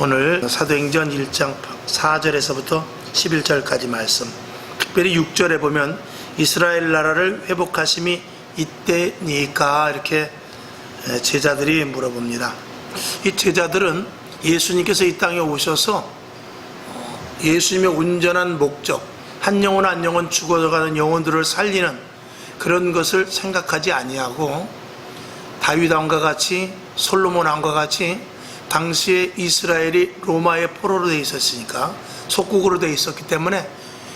오늘 사도행전 1장 4절에서부터 11절까지 말씀, 특별히 6절에 보면 이스라엘 나라를 회복하심이 이때니까 이렇게 제자들이 물어봅니다. 이 제자들은 예수님께서 이 땅에 오셔서 예수님의 온전한 목적, 한 영혼 한 영혼 죽어가는 영혼들을 살리는 그런 것을 생각하지 아니하고, 다윗 왕과 같이 솔로몬 왕과 같이 당시에 이스라엘이 로마의 포로로 되어 있었으니까, 속국으로 되어 있었기 때문에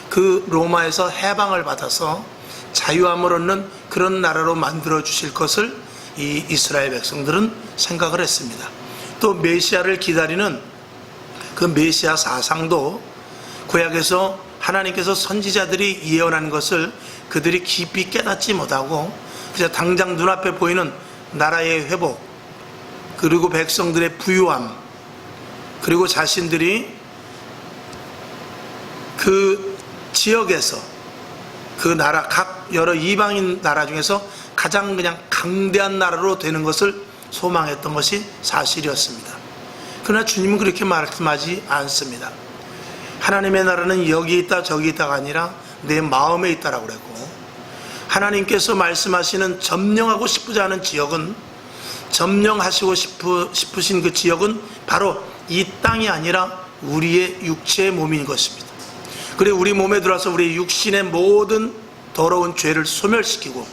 그 로마에서 해방을 받아서 자유함을 얻는 그런 나라로 만들어 주실 것을 이 이스라엘 백성들은 생각을 했습니다. 또 메시아를 기다리는 그 메시아 사상도 구약에서 하나님께서 선지자들이 예언한 것을 그들이 깊이 깨닫지 못하고 그냥 당장 눈앞에 보이는 나라의 회복, 그리고 백성들의 부유함, 그리고 자신들이 그 지역에서 그 나라, 각 여러 이방인 나라 중에서 가장 그냥 강대한 나라로 되는 것을 소망했던 것이 사실이었습니다. 그러나 주님은 그렇게 말씀하지 않습니다. 하나님의 나라는 여기 있다 저기 있다가 아니라 내 마음에 있다라고 그랬고, 하나님께서 말씀하시는 점령하고 싶지 않은 지역은, 점령하시고 싶으신 그 지역은 바로 이 땅이 아니라 우리의 육체의 몸인 것입니다. 그리고 우리 몸에 들어와서 우리 육신의 모든 더러운 죄를 소멸시키고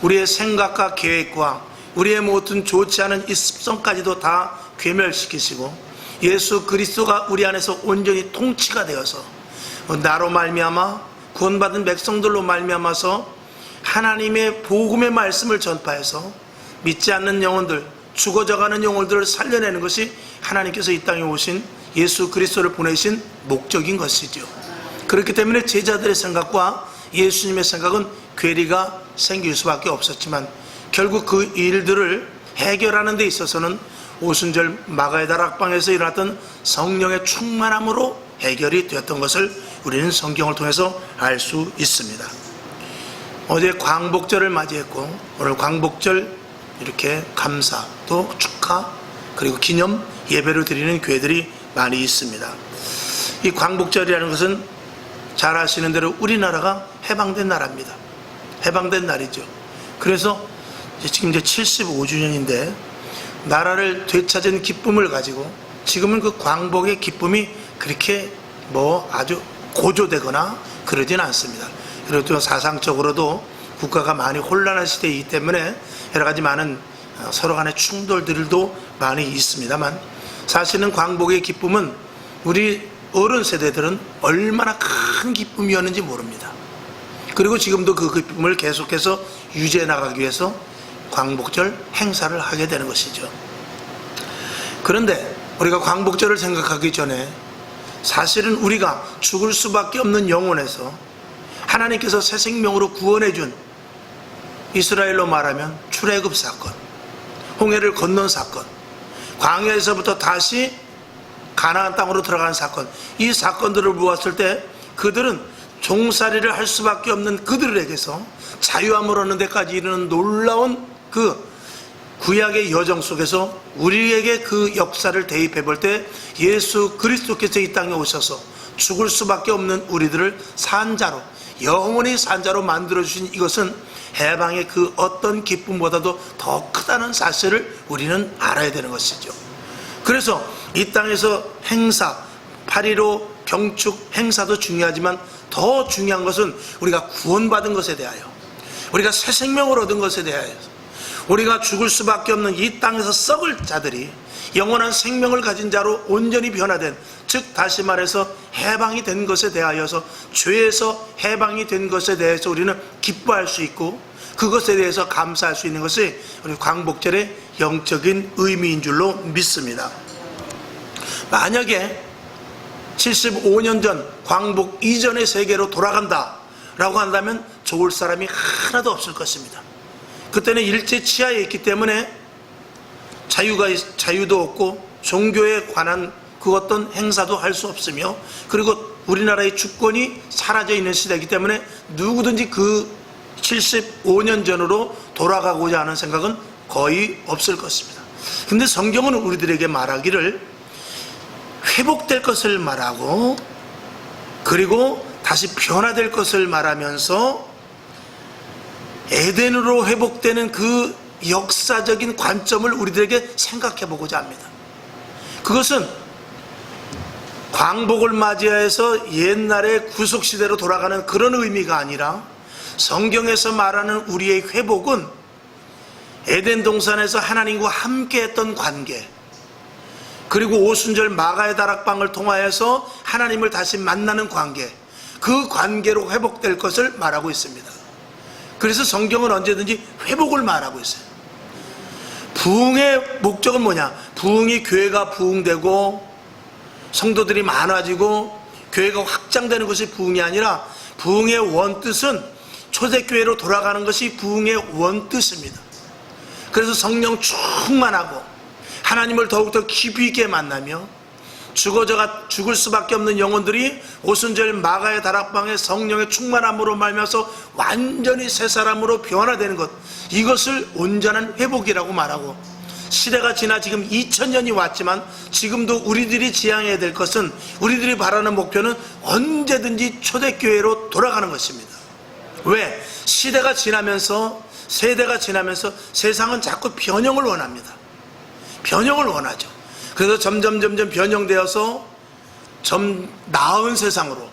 우리의 생각과 계획과 우리의 모든 좋지 않은 이 습성까지도 다 괴멸시키시고, 예수 그리스도가 우리 안에서 온전히 통치가 되어서 나로 말미암아 구원받은 백성들로 말미암아서 하나님의 복음의 말씀을 전파해서 믿지 않는 영혼들, 죽어져가는 영혼들을 살려내는 것이 하나님께서 이 땅에 오신 예수 그리스도를 보내신 목적인 것이죠. 그렇기 때문에 제자들의 생각과 예수님의 생각은 괴리가 생길 수밖에 없었지만, 결국 그 일들을 해결하는 데 있어서는 오순절 마가의 다락방에서 일어났던 성령의 충만함으로 해결이 되었던 것을 우리는 성경을 통해서 알 수 있습니다. 어제 광복절을 맞이했고, 오늘 광복절 이렇게 감사, 또 축하, 그리고 기념 예배를 드리는 교회들이 많이 있습니다. 이 광복절이라는 것은 잘 아시는 대로 우리나라가 해방된 나라입니다. 해방된 날이죠. 그래서 지금 이제 75주년인데 나라를 되찾은 기쁨을 가지고, 지금은 그 광복의 기쁨이 그렇게 아주 고조되거나 그러진 않습니다. 그리고 또 사상적으로도 국가가 많이 혼란한 시대이기 때문에 여러 가지 많은 서로 간의 충돌들도 많이 있습니다만, 사실은 광복의 기쁨은 우리 어른 세대들은 얼마나 큰 기쁨이었는지 모릅니다. 그리고 지금도 그 기쁨을 계속해서 유지해 나가기 위해서 광복절 행사를 하게 되는 것이죠. 그런데 우리가 광복절을 생각하기 전에 사실은 우리가 죽을 수밖에 없는 영혼에서 하나님께서 새 생명으로 구원해 준, 이스라엘로 말하면 출애굽 사건, 홍해를 건넌 사건, 광야에서부터 다시 가나안 땅으로 들어가는 사건, 이 사건들을 보았을 때 그들은 종살이를 할 수밖에 없는 그들에게서 자유함을 얻는 데까지 이르는 놀라운 그 구약의 여정 속에서 우리에게 그 역사를 대입해 볼 때, 예수 그리스도께서 이 땅에 오셔서 죽을 수밖에 없는 우리들을 산자로, 영원히 산자로 만들어주신 이것은 해방의 그 어떤 기쁨보다도 더 크다는 사실을 우리는 알아야 되는 것이죠. 그래서 이 땅에서 행사, 8.15 경축 행사도 중요하지만 더 중요한 것은 우리가 구원받은 것에 대하여, 우리가 새 생명을 얻은 것에 대하여, 우리가 죽을 수밖에 없는 이 땅에서 썩을 자들이 영원한 생명을 가진 자로 온전히 변화된, 즉 다시 말해서 해방이 된 것에 대하여서, 죄에서 해방이 된 것에 대해서 우리는 기뻐할 수 있고 그것에 대해서 감사할 수 있는 것이 우리 광복절의 영적인 의미인 줄로 믿습니다. 만약에 75년 전 광복 이전의 세계로 돌아간다 라고 한다면 좋을 사람이 하나도 없을 것입니다. 그때는 일제 치하에 있기 때문에 자유도 없고 종교에 관한 그 어떤 행사도 할 수 없으며, 그리고 우리나라의 주권이 사라져 있는 시대이기 때문에 누구든지 그 75년 전으로 돌아가고자 하는 생각은 거의 없을 것입니다. 근데 성경은 우리들에게 말하기를 회복될 것을 말하고, 그리고 다시 변화될 것을 말하면서 에덴으로 회복되는 그 역사적인 관점을 우리들에게 생각해 보고자 합니다. 그것은 광복을 맞이해서 옛날의 구속시대로 돌아가는 그런 의미가 아니라, 성경에서 말하는 우리의 회복은 에덴 동산에서 하나님과 함께 했던 관계, 그리고 오순절 마가의 다락방을 통하여서 하나님을 다시 만나는 관계, 그 관계로 회복될 것을 말하고 있습니다. 그래서 성경은 언제든지 회복을 말하고 있어요. 부흥의 목적은 뭐냐? 부흥이 교회가 부흥되고 성도들이 많아지고 교회가 확장되는 것이 부흥이 아니라, 부흥의 원뜻은 초대교회로 돌아가는 것이 부흥의 원뜻입니다. 그래서 성령 충만하고 하나님을 더욱더 깊이 있게 만나며 죽을 수밖에 없는 영혼들이 오순절 마가의 다락방에 성령의 충만함으로 말미암아서 완전히 새 사람으로 변화되는 것, 이것을 온전한 회복이라고 말하고, 시대가 지나 지금 2000년이 왔지만 지금도 우리들이 지향해야 될 것은, 우리들이 바라는 목표는 언제든지 초대교회로 돌아가는 것입니다. 왜? 시대가 지나면서, 세대가 지나면서 세상은 자꾸 변형을 원합니다. 변형을 원하죠. 그래서 점점 변형되어서 좀 나은 세상으로,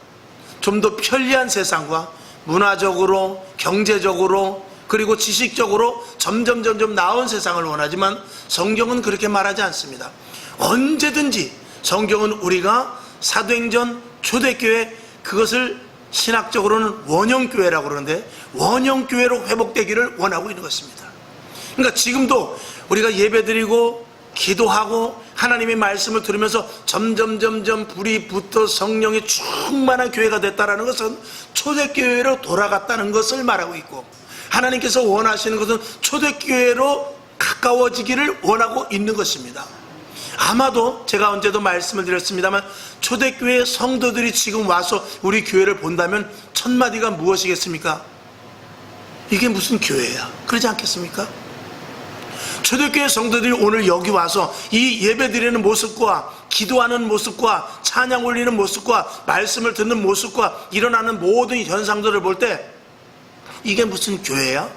좀 더 편리한 세상과 문화적으로, 경제적으로, 그리고 지식적으로 점점 나은 세상을 원하지만, 성경은 그렇게 말하지 않습니다. 언제든지 성경은 우리가 사도행전 초대교회, 그것을 신학적으로는 원형교회라고 그러는데, 원형교회로 회복되기를 원하고 있는 것입니다. 그러니까 지금도 우리가 예배드리고 기도하고 하나님의 말씀을 들으면서 점점 불이 붙어 성령이 충만한 교회가 됐다는 것은 초대교회로 돌아갔다는 것을 말하고 있고, 하나님께서 원하시는 것은 초대교회로 가까워지기를 원하고 있는 것입니다. 아마도 제가 언제도 말씀을 드렸습니다만, 초대교회 성도들이 지금 와서 우리 교회를 본다면 첫 마디가 무엇이겠습니까? 이게 무슨 교회야? 그러지 않겠습니까? 초대교회 성도들이 오늘 여기 와서 이 예배드리는 모습과 기도하는 모습과 찬양 올리는 모습과 말씀을 듣는 모습과 일어나는 모든 현상들을 볼 때, 이게 무슨 교회야?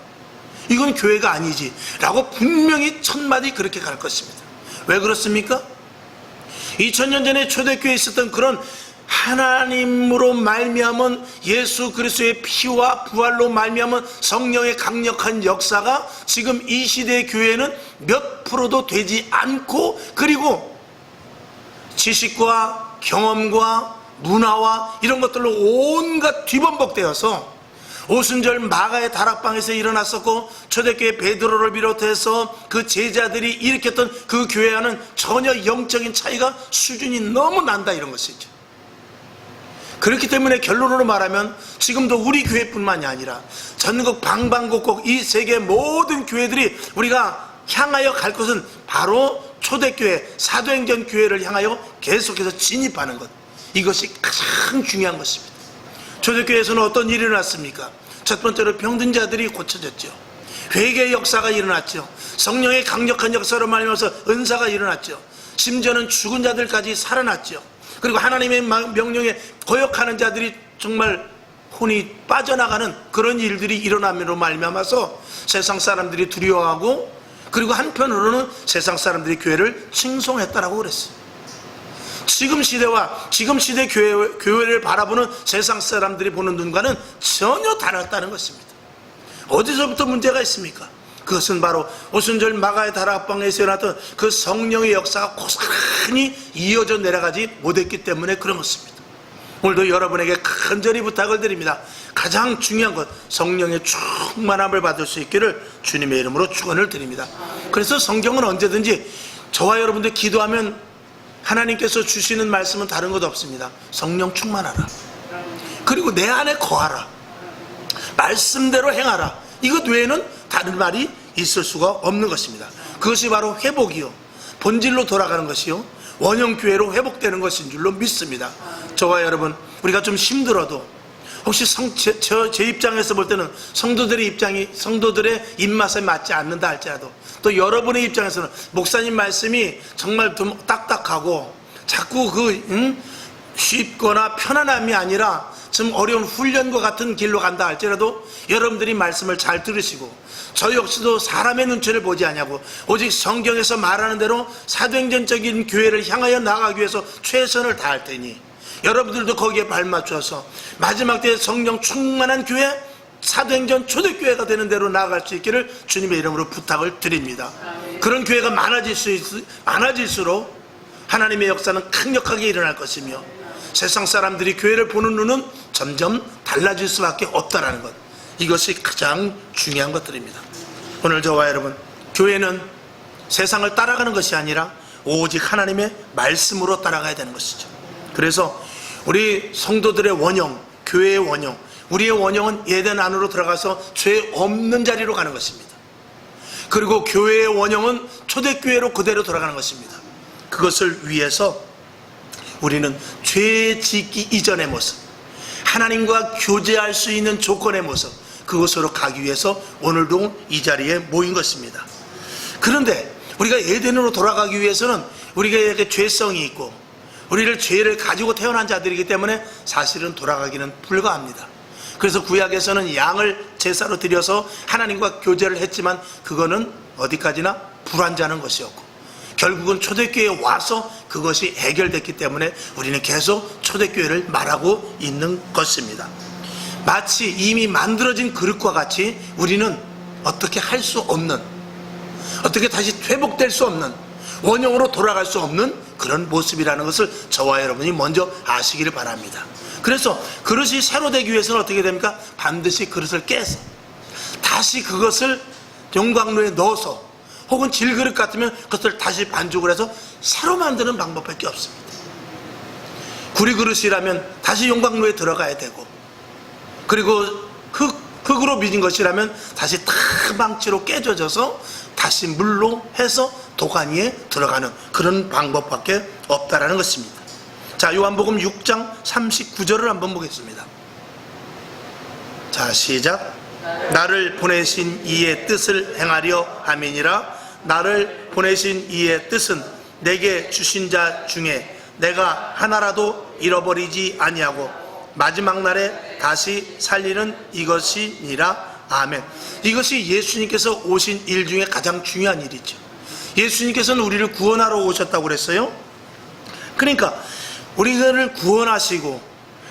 이건 교회가 아니지 라고 분명히 첫 마디 그렇게 갈 것입니다. 왜 그렇습니까? 2000년 전에 초대교회에 있었던 그런 하나님으로 말미암은 예수 그리스도의 피와 부활로 말미암은 성령의 강력한 역사가 지금 이 시대의 교회는 몇 프로도 되지 않고, 그리고 지식과 경험과 문화와 이런 것들로 온갖 뒤범벅되어서 오순절 마가의 다락방에서 일어났었고, 초대교회 베드로를 비롯해서 그 제자들이 일으켰던 그 교회와는 전혀 영적인 차이가, 수준이 너무 난다, 이런 것이죠. 그렇기 때문에 결론으로 말하면 지금도 우리 교회뿐만이 아니라 전국 방방곡곡 이 세계 모든 교회들이 우리가 향하여 갈 것은 바로 초대교회, 사도행전 교회를 향하여 계속해서 진입하는 것, 이것이 가장 중요한 것입니다. 초대교회에서는 어떤 일이 일어났습니까? 첫 번째로 병든 자들이 고쳐졌죠. 회개의 역사가 일어났죠. 성령의 강력한 역사로 말미암아서 은사가 일어났죠. 심지어는 죽은 자들까지 살아났죠. 그리고 하나님의 명령에 거역하는 자들이 정말 혼이 빠져나가는 그런 일들이 일어남으로 말미암아서 세상 사람들이 두려워하고, 그리고 한편으로는 세상 사람들이 교회를 칭송했다라고 그랬어요. 지금 시대와 지금 시대 교회를 바라보는 세상 사람들이 보는 눈과는 전혀 다르다는 것입니다. 어디서부터 문제가 있습니까? 그것은 바로 오순절 마가의 다락방에서 일어났던 그 성령의 역사가 고스란히 이어져 내려가지 못했기 때문에 그런 것입니다. 오늘도 여러분에게 간절히 부탁을 드립니다. 가장 중요한 것, 성령의 충만함을 받을 수 있기를 주님의 이름으로 축원을 드립니다. 그래서 성경은 언제든지 저와 여러분들 기도하면 하나님께서 주시는 말씀은 다른 것 없습니다. 성령 충만하라, 그리고 내 안에 거하라, 말씀대로 행하라, 이것 외에는 다른 말이 있을 수가 없는 것입니다. 그것이 바로 회복이요, 본질로 돌아가는 것이요, 원형교회로 회복되는 것인 줄로 믿습니다. 저와 여러분, 우리가 좀 힘들어도 혹시 제 입장에서 볼 때는 성도들의 입맛에 맞지 않는다 할지라도, 또 여러분의 입장에서는 목사님 말씀이 정말 좀 딱딱하고 자꾸 쉽거나 편안함이 아니라 좀 어려운 훈련과 같은 길로 간다 할지라도 여러분들이 말씀을 잘 들으시고 저 역시도 사람의 눈치를 보지 아니하고 오직 성경에서 말하는 대로 사도행전적인 교회를 향하여 나가기 위해서 최선을 다할 테니 여러분들도 거기에 발맞춰서 마지막 때에 성령 충만한 교회, 사도행전 초대교회가 되는 대로 나아갈 수 있기를 주님의 이름으로 부탁을 드립니다. 그런 교회가 많아질수록 하나님의 역사는 강력하게 일어날 것이며 세상 사람들이 교회를 보는 눈은 점점 달라질 수밖에 없다는 것, 이것이 가장 중요한 것들입니다. 오늘 저와 여러분, 교회는 세상을 따라가는 것이 아니라 오직 하나님의 말씀으로 따라가야 되는 것이죠. 그래서 우리 성도들의 원형, 교회의 원형, 우리의 원형은 예덴 안으로 들어가서 죄 없는 자리로 가는 것입니다. 그리고 교회의 원형은 초대교회로 그대로 돌아가는 것입니다. 그것을 위해서 우리는 죄 짓기 이전의 모습, 하나님과 교제할 수 있는 조건의 모습, 그것으로 가기 위해서 오늘도 이 자리에 모인 것입니다. 그런데 우리가 에덴으로 돌아가기 위해서는 우리가 죄성이 있고 우리를 죄를 가지고 태어난 자들이기 때문에 사실은 돌아가기는 불가합니다. 그래서 구약에서는 양을 제사로 드려서 하나님과 교제를 했지만 그거는 어디까지나 불완전한 것이었고 결국은 초대교회에 와서 그것이 해결됐기 때문에 우리는 계속 초대교회를 말하고 있는 것입니다. 마치 이미 만들어진 그릇과 같이 우리는 어떻게 할 수 없는, 어떻게 다시 회복될 수 없는, 원형으로 돌아갈 수 없는 그런 모습이라는 것을 저와 여러분이 먼저 아시기를 바랍니다. 그래서 그릇이 새로 되기 위해서는 어떻게 됩니까? 반드시 그릇을 깨서 다시 그것을 용광로에 넣어서 혹은 질그릇 같으면 그것을 다시 반죽을 해서 새로 만드는 방법밖에 없습니다. 구리그릇이라면 다시 용광로에 들어가야 되고, 그리고 흙으로 빚은 것이라면 다시 다 망치로 깨져져서 다시 물로 해서 도가니에 들어가는 그런 방법밖에 없다라는 것입니다. 자, 요한복음 6장 39절을 한번 보겠습니다. 자, 시작. 나를 보내신 이의 뜻을 행하려 함이니라. 나를 보내신 이의 뜻은 내게 주신 자 중에 내가 하나라도 잃어버리지 아니하고 마지막 날에 다시 살리는 이것이니라. 아멘. 이것이 예수님께서 오신 일 중에 가장 중요한 일이죠. 예수님께서는 우리를 구원하러 오셨다고 그랬어요. 그러니까 우리를 구원하시고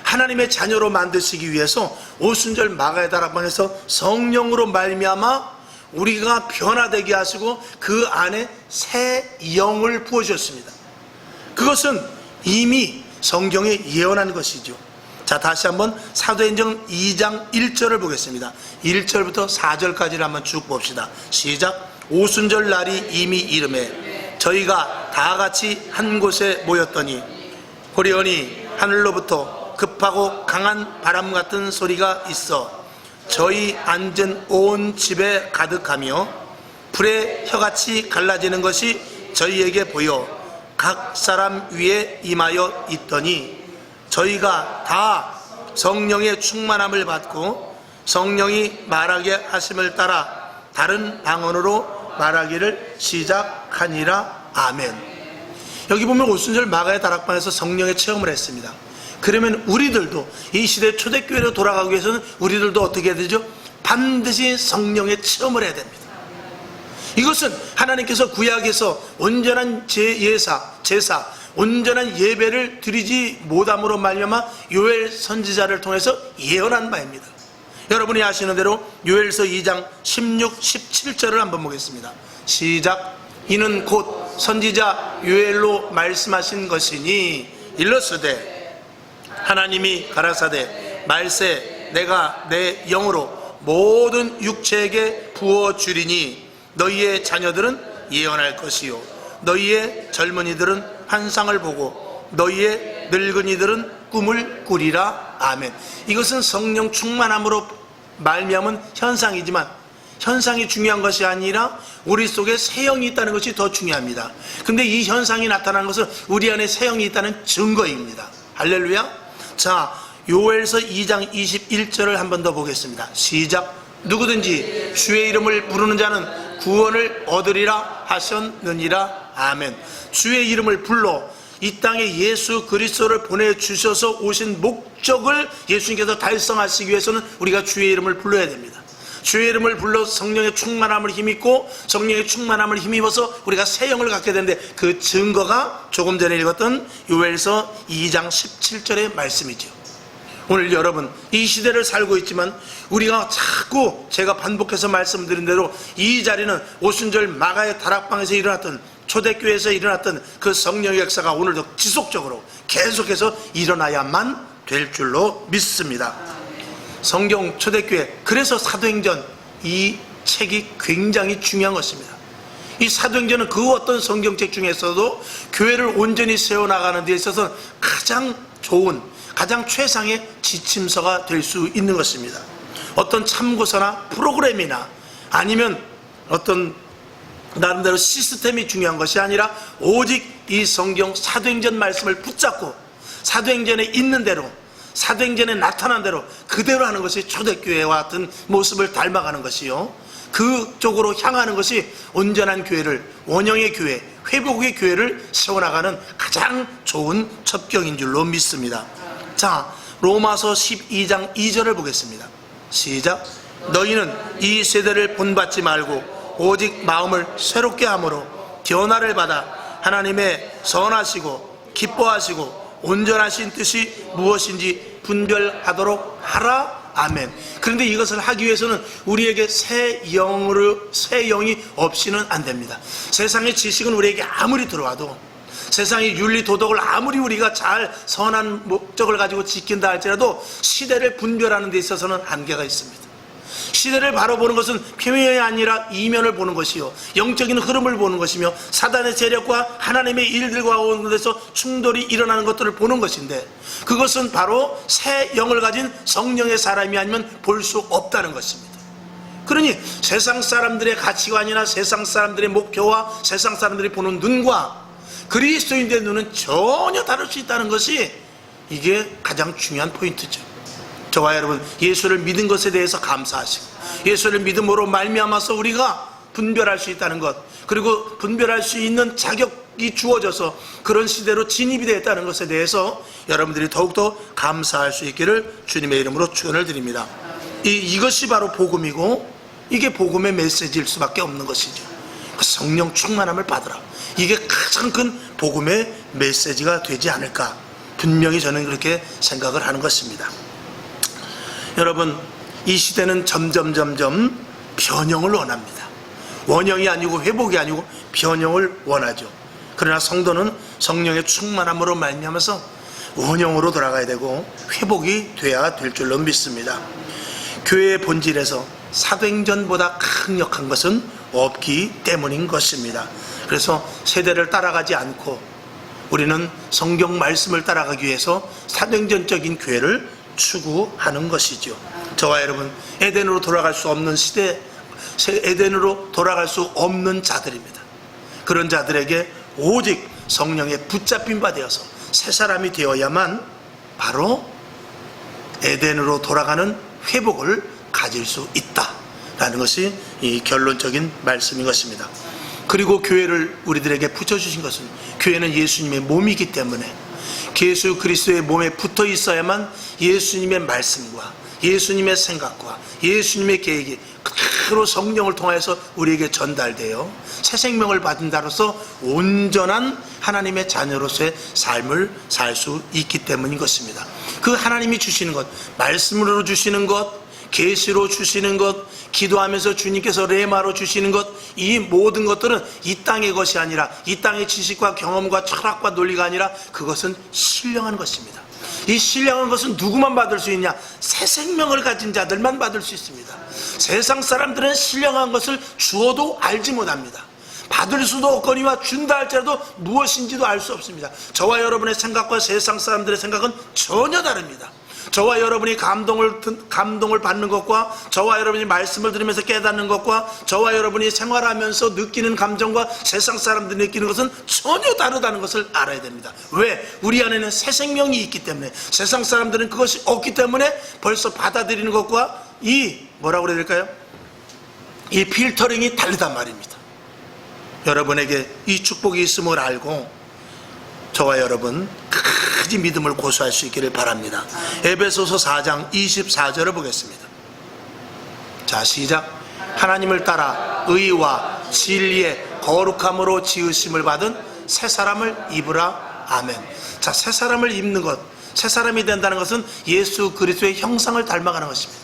하나님의 자녀로 만드시기 위해서 오순절 마가의 다락방에서 성령으로 말미암아 우리가 변화되게 하시고 그 안에 새 영을 부어주셨습니다. 그것은 이미 성경에 예언한 것이죠. 자, 다시 한번 사도행전 2장 1절을 보겠습니다. 1절부터 4절까지를 한번 쭉 봅시다. 시작. 오순절 날이 이미 이름에 저희가 다 같이 한 곳에 모였더니 보리오니 하늘로부터 급하고 강한 바람 같은 소리가 있어 저희 앉은 온 집에 가득하며 불의 혀같이 갈라지는 것이 저희에게 보여 각 사람 위에 임하여 있더니 저희가 다 성령의 충만함을 받고 성령이 말하게 하심을 따라 다른 방언으로 말하기를 시작하니라. 아멘. 여기 보면 오순절 마가의 다락방에서 성령의 체험을 했습니다. 그러면 우리들도 이 시대 초대교회로 돌아가기 위해서는 우리들도 어떻게 해야 되죠? 반드시 성령의 체험을 해야 됩니다. 이것은 하나님께서 구약에서 온전한 제사, 온전한 예배를 드리지 못함으로 말미암아 요엘 선지자를 통해서 예언한 바입니다. 여러분이 아시는 대로 요엘서 2장 16, 17절을 한번 보겠습니다. 시작. 이는 곧 선지자 요엘로 말씀하신 것이니 일러스되 하나님이 가라사대 말세 내가 내 영으로 모든 육체에게 부어주리니 너희의 자녀들은 예언할 것이요 너희의 젊은이들은 환상을 보고 너희의 늙은이들은 꿈을 꾸리라. 아멘. 이것은 성령 충만함으로 말미암은 현상이지만 현상이 중요한 것이 아니라 우리 속에 새 영이 있다는 것이 더 중요합니다. 근데 이 현상이 나타나는 것은 우리 안에 새 영이 있다는 증거입니다. 할렐루야. 자, 요엘서 2장 21절을 한 번 더 보겠습니다. 시작. 누구든지 주의 이름을 부르는 자는 구원을 얻으리라 하셨느니라. 아멘. 주의 이름을 불러 이 땅에 예수 그리스도를 보내주셔서 오신 목적을 예수님께서 달성하시기 위해서는 우리가 주의 이름을 불러야 됩니다. 주의 이름을 불러 성령의 충만함을 힘입고 성령의 충만함을 힘입어서 우리가 새 영을 갖게 되는데, 그 증거가 조금 전에 읽었던 요엘서 2장 17절의 말씀이죠. 오늘 여러분, 이 시대를 살고 있지만 우리가 자꾸 제가 반복해서 말씀드린 대로 이 자리는 오순절 마가의 다락방에서 일어났던, 초대교회에서 일어났던 그 성령의 역사가 오늘도 지속적으로 계속해서 일어나야만 될 줄로 믿습니다. 성경 초대교회, 그래서 사도행전 이 책이 굉장히 중요한 것입니다. 이 사도행전은 그 어떤 성경책 중에서도 교회를 온전히 세워나가는 데 있어서 가장 좋은, 가장 최상의 지침서가 될 수 있는 것입니다. 어떤 참고서나 프로그램이나 아니면 어떤 나름대로 시스템이 중요한 것이 아니라 오직 이 성경 사도행전 말씀을 붙잡고 사도행전에 있는 대로, 사도행전에 나타난 대로 그대로 하는 것이 초대교회와 같은 모습을 닮아가는 것이요, 그쪽으로 향하는 것이 온전한 교회를, 원형의 교회, 회복의 교회를 세워나가는 가장 좋은 첩경인 줄로 믿습니다. 자, 로마서 12장 2절을 보겠습니다. 시작. 너희는 이 세대를 본받지 말고 오직 마음을 새롭게 함으로 변화를 받아 하나님의 선하시고 기뻐하시고 온전하신 뜻이 무엇인지 분별하도록 하라. 아멘. 그런데 이것을 하기 위해서는 우리에게 새 영이 없이는 안 됩니다. 세상의 지식은 우리에게 아무리 들어와도, 세상의 윤리 도덕을 아무리 우리가 잘 선한 목적을 가지고 지킨다 할지라도 시대를 분별하는 데 있어서는 한계가 있습니다. 시대를 바로 보는 것은 표면이 아니라 이면을 보는 것이요, 영적인 흐름을 보는 것이며 사단의 세력과 하나님의 일들과 오는 데서 충돌이 일어나는 것들을 보는 것인데, 그것은 바로 새 영을 가진 성령의 사람이 아니면 볼 수 없다는 것입니다. 그러니 세상 사람들의 가치관이나 세상 사람들의 목표와 세상 사람들이 보는 눈과 그리스도인들의 눈은 전혀 다를 수 있다는 것이, 이게 가장 중요한 포인트죠. 저와 여러분, 예수를 믿은 것에 대해서 감사하시고 예수를 믿음으로 말미암아서 우리가 분별할 수 있다는 것, 그리고 분별할 수 있는 자격이 주어져서 그런 시대로 진입이 되었다는 것에 대해서 여러분들이 더욱더 감사할 수 있기를 주님의 이름으로 축원을 드립니다. 이것이 바로 복음이고, 이게 복음의 메시지일 수밖에 없는 것이죠. 성령 충만함을 받으라, 이게 가장 큰 복음의 메시지가 되지 않을까, 분명히 저는 그렇게 생각을 하는 것입니다. 여러분, 이 시대는 점점 변형을 원합니다. 원형이 아니고 회복이 아니고 변형을 원하죠. 그러나 성도는 성령의 충만함으로 말미암아서 원형으로 돌아가야 되고 회복이 돼야 될 줄로 믿습니다. 교회의 본질에서 사도행전보다 강력한 것은 없기 때문인 것입니다. 그래서 세대를 따라가지 않고 우리는 성경 말씀을 따라가기 위해서 사도행전적인 교회를 추구하는 것이죠. 저와 여러분, 에덴으로 돌아갈 수 없는 시대, 에덴으로 돌아갈 수 없는 자들입니다. 그런 자들에게 오직 성령에 붙잡힌 바 되어서 새 사람이 되어야만 바로 에덴으로 돌아가는 회복을 가질 수 있다라는 것이 이 결론적인 말씀인 것입니다. 그리고 교회를 우리들에게 붙여주신 것은, 교회는 예수님의 몸이기 때문에 예수 그리스도의 몸에 붙어 있어야만 예수님의 말씀과 예수님의 생각과 예수님의 계획이 그대로 성령을 통해서 우리에게 전달되어 새 생명을 받은 자로서 온전한 하나님의 자녀로서의 삶을 살 수 있기 때문인 것입니다. 그 하나님이 주시는 것, 말씀으로 주시는 것, 계시로 주시는 것, 기도하면서 주님께서 레마로 주시는 것, 이 모든 것들은 이 땅의 것이 아니라, 이 땅의 지식과 경험과 철학과 논리가 아니라 그것은 신령한 것입니다. 이 신령한 것은 누구만 받을 수 있냐? 새 생명을 가진 자들만 받을 수 있습니다. 세상 사람들은 신령한 것을 주어도 알지 못합니다. 받을 수도 없거니와 준다 할지라도 무엇인지도 알 수 없습니다. 저와 여러분의 생각과 세상 사람들의 생각은 전혀 다릅니다. 저와 여러분이 감동을 받는 것과 저와 여러분이 말씀을 들으면서 깨닫는 것과 저와 여러분이 생활하면서 느끼는 감정과 세상 사람들이 느끼는 것은 전혀 다르다는 것을 알아야 됩니다. 왜? 우리 안에는 새 생명이 있기 때문에. 세상 사람들은 그것이 없기 때문에 벌써 받아들이는 것과 뭐라고 그래야 될까요? 이 필터링이 다르단 말입니다. 여러분에게 이 축복이 있음을 알고 저와 여러분 끝까지 믿음을 고수할 수 있기를 바랍니다. 에베소서 4장 24절을 보겠습니다. 자, 시작. 하나님을 따라 의와 진리의 거룩함으로 지으심을 받은 새 사람을 입으라. 아멘. 자, 새 사람을 입는 것, 새 사람이 된다는 것은 예수 그리스도의 형상을 닮아가는 것입니다.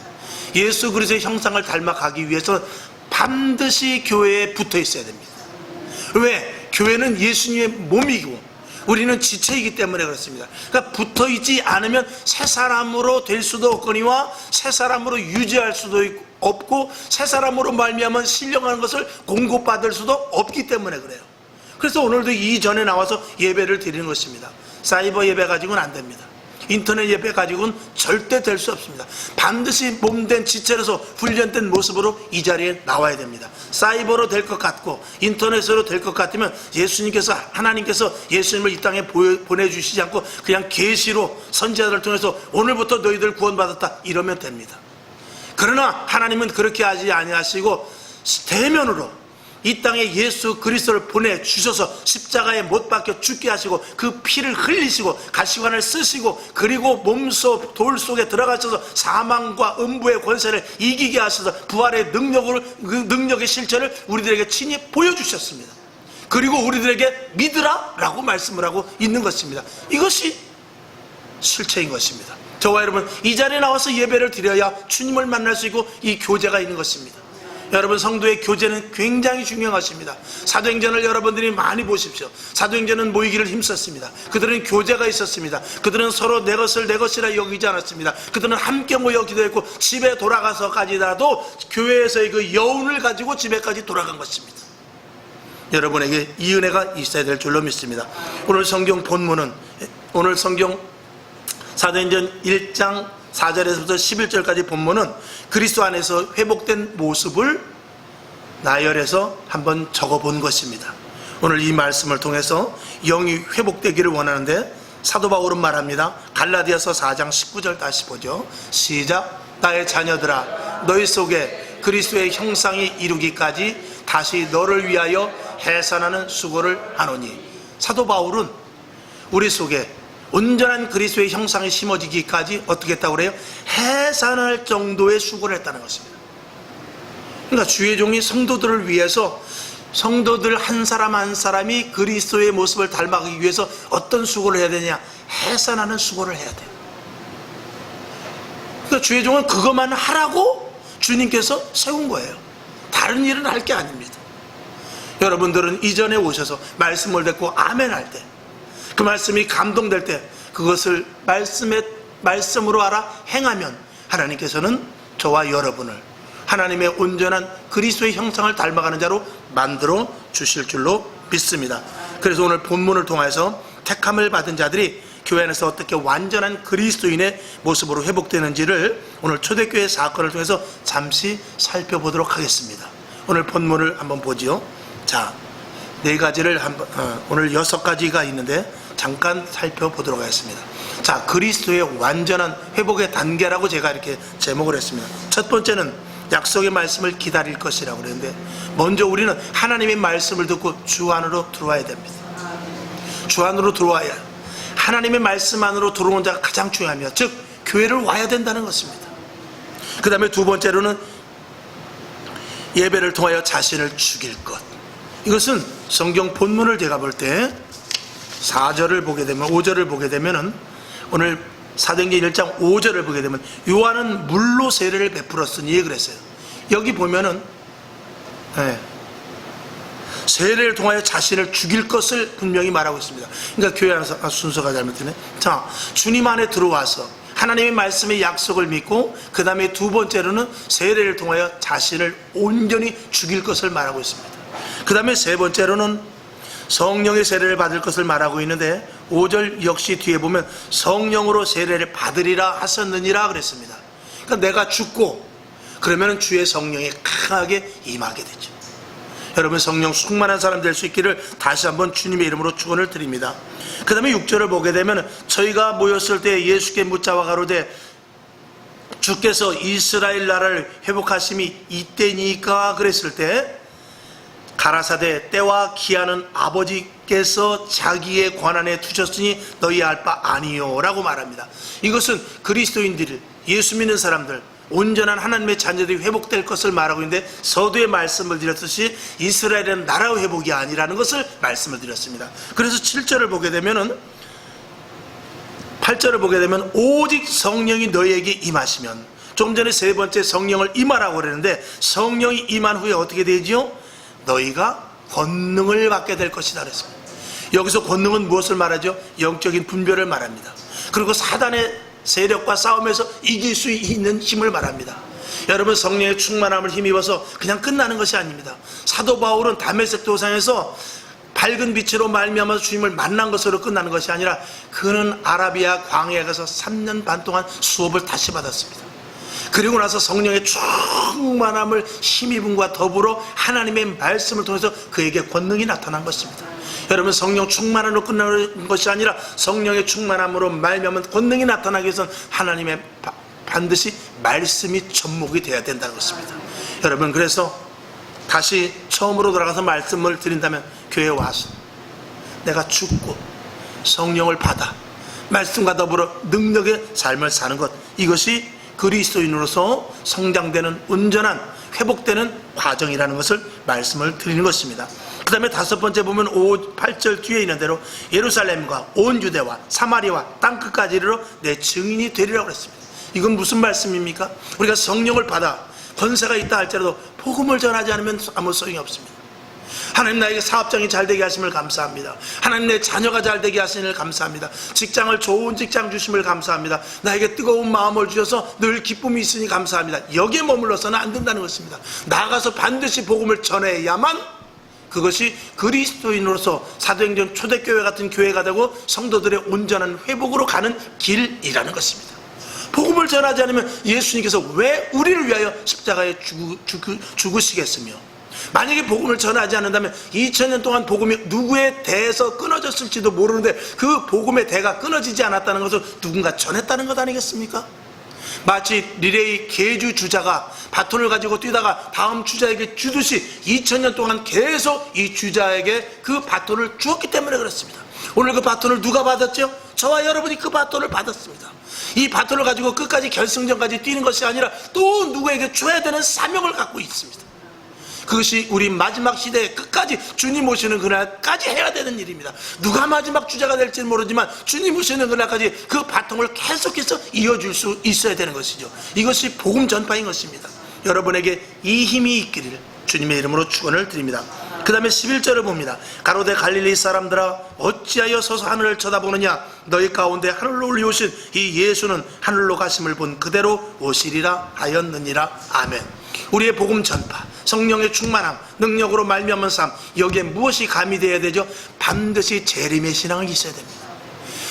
예수 그리스도의 형상을 닮아가기 위해서 반드시 교회에 붙어 있어야 됩니다. 왜? 교회는 예수님의 몸이고 우리는 지체이기 때문에 그렇습니다. 그러니까 붙어있지 않으면 새 사람으로 될 수도 없거니와 새 사람으로 유지할 수도 없고 새 사람으로 말미암아 신령한 것을 공급받을 수도 없기 때문에 그래요. 그래서 오늘도 이전에 나와서 예배를 드리는 것입니다. 사이버 예배 가지고는 안 됩니다. 인터넷 예배 가지고는 절대 될 수 없습니다. 반드시 몸된 지체로서 훈련된 모습으로 이 자리에 나와야 됩니다. 사이버로 될 것 같고 인터넷으로 될 것 같으면 예수님께서, 하나님께서 예수님을 이 땅에 보내주시지 않고 그냥 계시로 선지자들을 통해서 오늘부터 너희들 구원받았다 이러면 됩니다. 그러나 하나님은 그렇게 하지 아니하시고 대면으로 이 땅에 예수 그리스도를 보내주셔서 십자가에 못 박혀 죽게 하시고 그 피를 흘리시고 가시관을 쓰시고 그리고 몸속 돌 속에 들어가셔서 사망과 음부의 권세를 이기게 하셔서 부활의 그 능력의 실체를 우리들에게 친히 보여주셨습니다. 그리고 우리들에게 믿으라 라고 말씀을 하고 있는 것입니다. 이것이 실체인 것입니다. 저와 여러분 이 자리에 나와서 예배를 드려야 주님을 만날 수 있고 이 교제가 있는 것입니다. 여러분 성도의 교제는 굉장히 중요한 것입니다. 사도행전을 여러분들이 많이 보십시오. 사도행전은 모이기를 힘썼습니다. 그들은 교제가 있었습니다. 그들은 서로 내 것을 내 것이라 여기지 않았습니다. 그들은 함께 모여 기도했고 집에 돌아가서까지라도 교회에서의 그 여운을 가지고 집에까지 돌아간 것입니다. 여러분에게 이 은혜가 있어야 될 줄로 믿습니다. 오늘 성경 본문은 오늘 성경 사도행전 1장 4절에서부터 11절까지 본문은 그리스도 안에서 회복된 모습을 나열해서 한번 적어본 것입니다. 오늘 이 말씀을 통해서 영이 회복되기를 원하는데 사도 바울은 말합니다. 갈라디아서 4장 19절 다시 보죠. 시작. 나의 자녀들아 너희 속에 그리스도의 형상이 이루기까지 다시 너를 위하여 해산하는 수고를 하노니. 사도 바울은 우리 속에 온전한 그리스도의 형상이 심어지기까지 어떻게 했다고 그래요? 해산할 정도의 수고를 했다는 것입니다. 그러니까 주의 종이 성도들을 위해서 성도들 한 사람 한 사람이 그리스도의 모습을 닮아가기 위해서 어떤 수고를 해야 되냐? 해산하는 수고를 해야 돼요. 그러니까 주의 종은 그것만 하라고 주님께서 세운 거예요. 다른 일은 할 게 아닙니다. 여러분들은 이전에 오셔서 말씀을 듣고 아멘 할 때 그 말씀이 감동될 때 그것을 말씀으로 알아 행하면 하나님께서는 저와 여러분을 하나님의 온전한 그리스도의 형상을 닮아가는 자로 만들어 주실 줄로 믿습니다. 그래서 오늘 본문을 통해서 택함을 받은 자들이 교회 안에서 어떻게 완전한 그리스도인의 모습으로 회복되는지를 오늘 초대교회 사건을 통해서 잠시 살펴보도록 하겠습니다. 오늘 본문을 한번 보지요. 자, 네 가지를 오늘 6가지가 있는데 잠깐 살펴보도록 하겠습니다. 자, 그리스도의 완전한 회복의 단계라고 제가 이렇게 제목을 했습니다. 첫 번째는 약속의 말씀을 기다릴 것이라고 그랬는데 먼저 우리는 하나님의 말씀을 듣고 주 안으로 들어와야 됩니다. 주 안으로 들어와야 하나님의 말씀 안으로 들어오는 자가 가장 중요하며 즉 교회를 와야 된다는 것입니다. 그 다음에 두 번째로는 예배를 통하여 자신을 죽일 것. 이것은 성경 본문을 제가 볼 때 4절을 보게 되면 5절을 보게 되면은 오늘 사도행전 1장 5절을 보게 되면 요한은 물로 세례를 베풀었으니 그랬어요. 여기 보면은 세례를 통하여 자신을 죽일 것을 분명히 말하고 있습니다. 그러니까 교회 안에서 순서가 잘못되네. 자, 주님 안에 들어와서 하나님의 말씀의 약속을 믿고 그 다음에 두 번째로는 세례를 통하여 자신을 온전히 죽일 것을 말하고 있습니다. 그 다음에 세 번째로는 성령의 세례를 받을 것을 말하고 있는데 5절 역시 뒤에 보면 성령으로 세례를 받으리라 하셨느니라 그랬습니다. 그러니까 내가 죽고 그러면 주의 성령이 강하게 임하게 되죠. 여러분 성령 충만한 사람 될 수 있기를 다시 한번 주님의 이름으로 축원을 드립니다. 그 다음에 6절을 보게 되면 저희가 모였을 때 예수께 묻자와 가로되 주께서 이스라엘 나라를 회복하심이 이때니까 그랬을 때 가라사대 때와 기한은 아버지께서 자기의 권한에 두셨으니 너희 알 바 아니요 라고 말합니다. 이것은 그리스도인들, 예수 믿는 사람들, 온전한 하나님의 자녀들이 회복될 것을 말하고 있는데, 서두에 말씀을 드렸듯이 이스라엘은 나라 회복이 아니라는 것을 말씀을 드렸습니다. 그래서 7절을 보게 되면은, 8절을 보게 되면 오직 성령이 너희에게 임하시면, 좀 전에 세 번째 성령을 임하라고 그랬는데, 성령이 임한 후에 어떻게 되지요? 너희가 권능을 받게 될 것이다 그랬습니다. 여기서 권능은 무엇을 말하죠? 영적인 분별을 말합니다. 그리고 사단의 세력과 싸움에서 이길 수 있는 힘을 말합니다. 여러분, 성령의 충만함을 힘입어서 그냥 끝나는 것이 아닙니다. 사도 바울은 다메섹 도상에서 밝은 빛으로 말미암아서 주님을 만난 것으로 끝나는 것이 아니라, 그는 아라비아 광야에 가서 3년 반 동안 수업을 다시 받았습니다. 그리고 나서 성령의 충만함을 힘입음과 더불어 하나님의 말씀을 통해서 그에게 권능이 나타난 것입니다. 여러분, 성령 충만함으로 끝나는 것이 아니라 성령의 충만함으로 말미암은 권능이 나타나기 위해서는 하나님의 반드시 말씀이 접목이 되어야 된다는 것입니다. 여러분, 그래서 다시 처음으로 돌아가서 말씀을 드린다면, 교회에 와서 내가 죽고 성령을 받아 말씀과 더불어 능력의 삶을 사는 것, 이것이 그리스도인으로서 성장되는 온전한 회복되는 과정이라는 것을 말씀을 드리는 것입니다. 그 다음에 다섯 번째 보면 8절 뒤에 있는 대로 예루살렘과 온 유대와 사마리아와 땅끝까지 이르러 내 증인이 되리라고 했습니다. 이건 무슨 말씀입니까? 우리가 성령을 받아 권세가 있다 할지라도 복음을 전하지 않으면 아무 소용이 없습니다. 하나님 나에게 사업장이 잘되게 하심을 감사합니다. 하나님 내 자녀가 잘되게 하심을 감사합니다. 직장을 좋은 직장 주심을 감사합니다. 나에게 뜨거운 마음을 주셔서 늘 기쁨이 있으니 감사합니다. 여기에 머물러서는 안 된다는 것입니다. 나아가서 반드시 복음을 전해야만 그것이 그리스도인으로서 사도행전 초대교회 같은 교회가 되고 성도들의 온전한 회복으로 가는 길이라는 것입니다. 복음을 전하지 않으면 예수님께서 왜 우리를 위하여 십자가에 죽으시겠으며, 만약에 복음을 전하지 않는다면 2000년 동안 복음이 누구에 대해서 끊어졌을지도 모르는데, 그 복음의 대가 끊어지지 않았다는 것을 누군가 전했다는 것 아니겠습니까? 마치 리레이 계주 주자가 바톤을 가지고 뛰다가 다음 주자에게 주듯이 2000년 동안 계속 이 주자에게 그 바톤을 주었기 때문에 그렇습니다. 오늘 그 바톤을 누가 받았죠? 저와 여러분이 그 바톤을 받았습니다. 이 바톤을 가지고 끝까지 결승전까지 뛰는 것이 아니라 또 누구에게 줘야 되는 사명을 갖고 있습니다. 그것이 우리 마지막 시대에 끝까지 주님 오시는 그날까지 해야 되는 일입니다. 누가 마지막 주자가 될지는 모르지만 주님 오시는 그날까지 그 바통을 계속해서 이어줄 수 있어야 되는 것이죠. 이것이 복음 전파인 것입니다. 여러분에게 이 힘이 있기를 주님의 이름으로 축원을 드립니다. 그 다음에 11절을 봅니다. 가로되 갈릴리 사람들아 어찌하여 서서 하늘을 쳐다보느냐, 너희 가운데 하늘로 올리오신 이 예수는 하늘로 가심을 본 그대로 오시리라 하였느니라. 아멘. 우리의 복음 전파, 성령의 충만함, 능력으로 말미암은 삶, 여기에 무엇이 가미되어야 되죠? 반드시 재림의 신앙이 있어야 됩니다.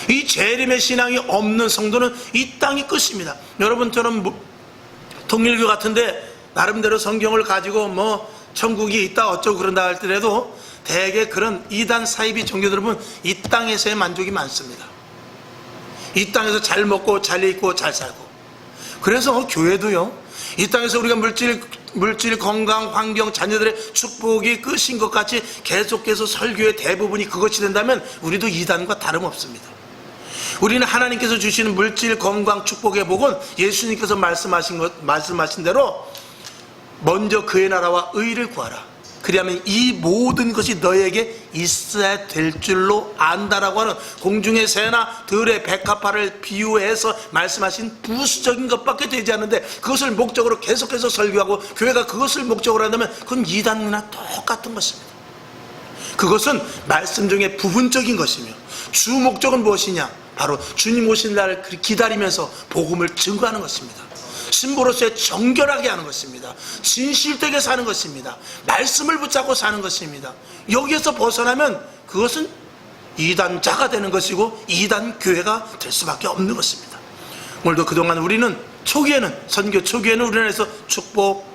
이 재림의 신앙이 없는 성도는 이 땅이 끝입니다. 여러분처럼 통일교 같은데 나름대로 성경을 가지고 천국이 있다 어쩌고 그런다 할때라도 대개 그런 이단 사이비 종교들 보면 이 땅에서의 만족이 많습니다. 이 땅에서 잘 먹고 잘 입고 잘 살고. 그래서 교회도요, 이 땅에서 우리가 물질, 건강, 환경, 자녀들의 축복이 끝인 것 같이 계속해서 설교의 대부분이 그것이 된다면 우리도 이단과 다름없습니다. 우리는 하나님께서 주시는 물질, 건강, 축복의 복은 예수님께서 말씀하신 대로 먼저 그의 나라와 의를 구하라. 그리하면 이 모든 것이 너에게 있어야 될 줄로 안다라고 하는 공중의 새나 들의 백합화를 비유해서 말씀하신 부수적인 것밖에 되지 않는데, 그것을 목적으로 계속해서 설교하고 교회가 그것을 목적으로 한다면 그건 이단이나 똑같은 것입니다. 그것은 말씀 중에 부분적인 것이며, 주 목적은 무엇이냐? 바로 주님 오신 날을 기다리면서 복음을 증거하는 것입니다. 신부로서의 정결하게 하는 것입니다. 진실되게 사는 것입니다. 말씀을 붙잡고 사는 것입니다. 여기에서 벗어나면 그것은 이단자가 되는 것이고 이단 교회가 될 수밖에 없는 것입니다. 오늘도 그동안 우리는 선교 초기에는 우리나라에서 축복,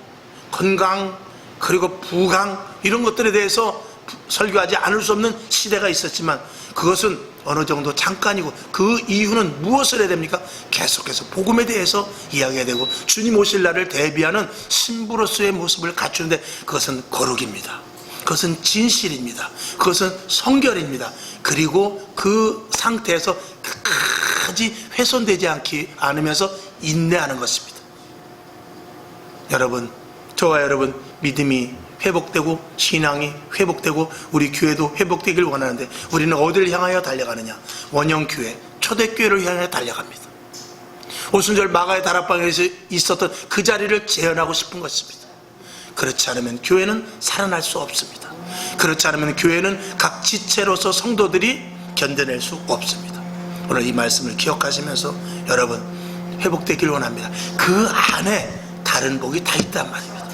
건강, 그리고 부강 이런 것들에 대해서 설교하지 않을 수 없는 시대가 있었지만, 그것은 어느 정도 잠깐이고 그 이유는 무엇을 해야 됩니까? 계속해서 복음에 대해서 이야기해야 되고 주님 오실 날을 대비하는 신부로서의 모습을 갖추는데 그것은 거룩입니다. 그것은 진실입니다. 그것은 성결입니다. 그리고 그 상태에서 끝까지 훼손되지 않으면서 인내하는 것입니다. 여러분, 저와 여러분 믿음이 회복되고 신앙이 회복되고 우리 교회도 회복되길 원하는데 우리는 어디를 향하여 달려가느냐? 원형교회, 초대교회를 향하여 달려갑니다. 오순절 마가의 다락방에서 있었던 그 자리를 재현하고 싶은 것입니다. 그렇지 않으면 교회는 살아날 수 없습니다. 그렇지 않으면 교회는 각 지체로서 성도들이 견뎌낼 수 없습니다. 오늘 이 말씀을 기억하시면서 여러분 회복되길 원합니다. 그 안에 다른 복이 다 있단 말입니다.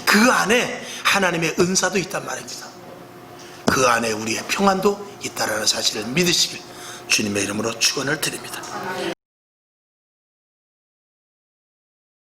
그 안에 하나님의 은사도 있단 말입니다. 그 안에 우리의 평안도 있다라는 사실을 믿으시길 주님의 이름으로 축원을 드립니다.